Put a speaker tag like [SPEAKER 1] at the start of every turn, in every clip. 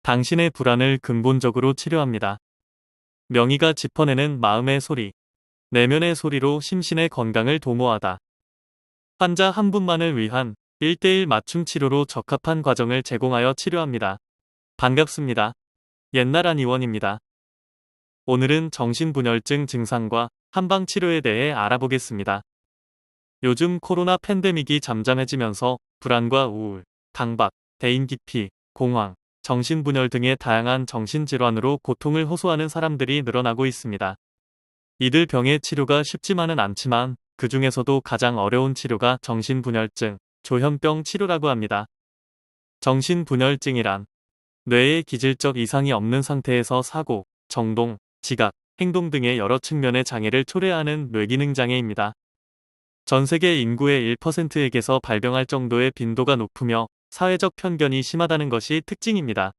[SPEAKER 1] 당신의 불안을 근본적으로 치료합니다. 명의가 짚어내는 마음의 소리, 내면의 소리로 심신의 건강을 도모하다. 환자 한 분만을 위한 1:1 맞춤 치료로 적합한 과정을 제공하여 치료합니다. 반갑습니다. 옛나란 의원입니다. 오늘은 정신분열증 증상과 한방치료에 대해 알아보겠습니다. 요즘 코로나 팬데믹이 잠잠해지면서 불안과 우울, 강박, 대인기피, 공황, 정신분열 등의 다양한 정신질환으로 고통을 호소하는 사람들이 늘어나고 있습니다. 이들 병의 치료가 쉽지만은 않지만 그 중에서도 가장 어려운 치료가 정신분열증, 조현병 치료라고 합니다. 정신분열증이란 뇌에 기질적 이상이 없는 상태에서 사고, 정동, 지각, 행동 등의 여러 측면의 장애를 초래하는 뇌기능 장애입니다. 전 세계 인구의 1%에게서 발병할 정도의 빈도가 높으며 사회적 편견이 심하다는 것이 특징입니다.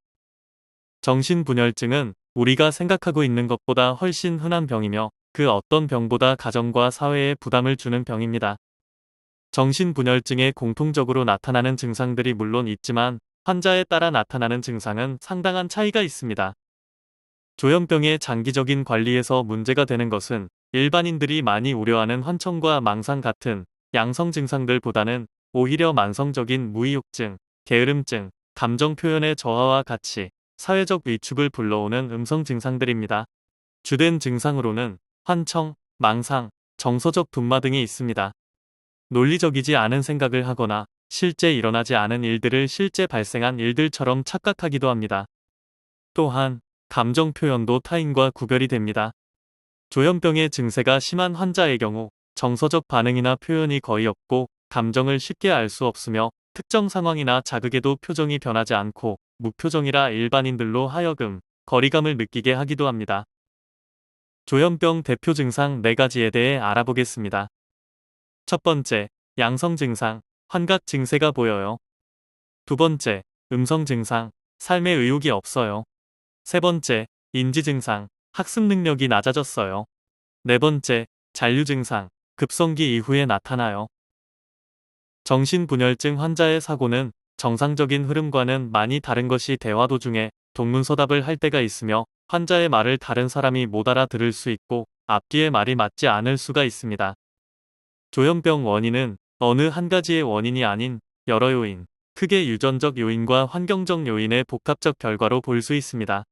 [SPEAKER 1] 정신분열증은 우리가 생각하고 있는 것보다 훨씬 흔한 병이며 그 어떤 병보다 가정과 사회에 부담을 주는 병입니다. 정신분열증에 공통적으로 나타나는 증상들이 물론 있지만 환자에 따라 나타나는 증상은 상당한 차이가 있습니다. 조현병의 장기적인 관리에서 문제가 되는 것은 일반인들이 많이 우려하는 환청과 망상 같은 양성 증상들보다는 오히려 만성적인 무의욕증, 게으름증, 감정 표현의 저하와 같이 사회적 위축을 불러오는 음성 증상들입니다. 주된 증상으로는 환청, 망상, 정서적 분마 등이 있습니다. 논리적이지 않은 생각을 하거나 실제 일어나지 않은 일들을 실제 발생한 일들처럼 착각하기도 합니다. 또한 감정 표현도 타인과 구별이 됩니다. 조현병의 증세가 심한 환자의 경우 정서적 반응이나 표현이 거의 없고 감정을 쉽게 알 수 없으며 특정 상황이나 자극에도 표정이 변하지 않고 무표정이라 일반인들로 하여금 거리감을 느끼게 하기도 합니다. 조현병 대표 증상 4가지에 대해 알아보겠습니다. 첫 번째, 양성 증상, 환각 증세가 보여요. 두 번째, 음성 증상, 삶의 의욕이 없어요. 세 번째, 인지 증상, 학습 능력이 낮아졌어요. 네 번째, 잔류 증상, 급성기 이후에 나타나요. 정신분열증 환자의 사고는 정상적인 흐름과는 많이 다른 것이 대화 도중에 동문서답을 할 때가 있으며 환자의 말을 다른 사람이 못 알아들을 수 있고 앞뒤의 말이 맞지 않을 수가 있습니다. 조현병 원인은 어느 한 가지의 원인이 아닌 여러 요인, 크게 유전적 요인과 환경적 요인의 복합적 결과로 볼 수 있습니다.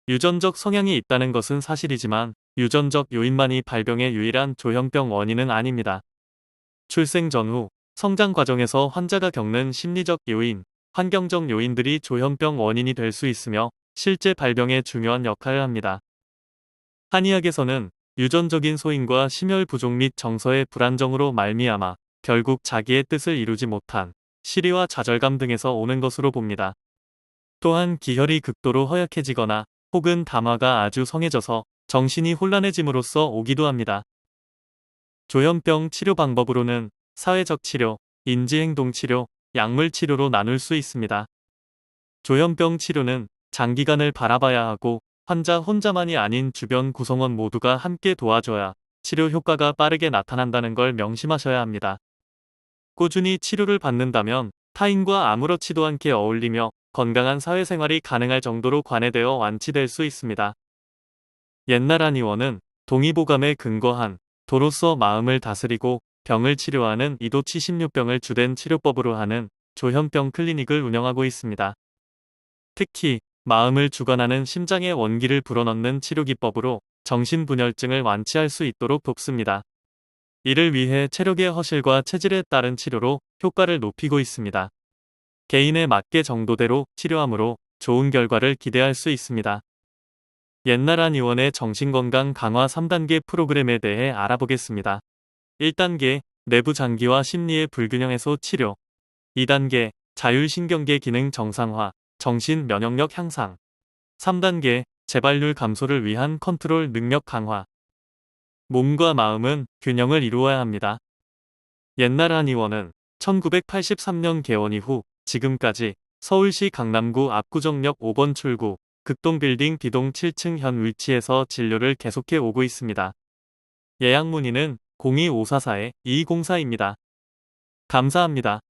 [SPEAKER 1] 유전적 성향이 있다는 것은 사실이지만 유전적 요인만이 발병의 유일한 조현병 원인은 아닙니다. 출생 전후, 성장 과정에서 환자가 겪는 심리적 요인, 환경적 요인들이 조현병 원인이 될 수 있으며 실제 발병에 중요한 역할을 합니다. 한의학에서는 유전적인 소인과 심혈 부족 및 정서의 불안정으로 말미암아 결국 자기의 뜻을 이루지 못한 시리와 좌절감 등에서 오는 것으로 봅니다. 또한 기혈이 극도로 허약해지거나 혹은 담화가 아주 성해져서 정신이 혼란해짐으로써 오기도 합니다. 조현병 치료 방법으로는 사회적 치료, 인지행동 치료, 약물 치료로 나눌 수 있습니다. 조현병 치료는 장기간을 바라봐야 하고 환자 혼자만이 아닌 주변 구성원 모두가 함께 도와줘야 치료 효과가 빠르게 나타난다는 걸 명심하셔야 합니다. 꾸준히 치료를 받는다면 타인과 아무렇지도 않게 어울리며 건강한 사회생활이 가능할 정도로 관해되어 완치될 수 있습니다. 옛나란 의원은 동의보감에 근거한 도로서 마음을 다스리고 병을 치료하는 이도치 심리병을 주된 치료법으로 하는 조현병 클리닉을 운영하고 있습니다. 특히 마음을 주관하는 심장의 원기를 불어넣는 치료기법으로 정신분열증을 완치할 수 있도록 돕습니다. 이를 위해 체력의 허실과 체질에 따른 치료로 효과를 높이고 있습니다. 개인에 맞게 정도대로 치료하므로 좋은 결과를 기대할 수 있습니다. 옛나란 의원의 정신건강 강화 3단계 프로그램에 대해 알아보겠습니다. 1단계, 내부 장기와 심리의 불균형 해소 치료. 2단계, 자율신경계 기능 정상화, 정신 면역력 향상. 3단계, 재발률 감소를 위한 컨트롤 능력 강화. 몸과 마음은 균형을 이루어야 합니다. 옛나란 의원은 1983년 개원 이후 지금까지 서울시 강남구 압구정역 5번 출구 극동빌딩 B동 7층 현 위치에서 진료를 계속해 오고 있습니다. 예약 문의는 02544-2204입니다. 감사합니다.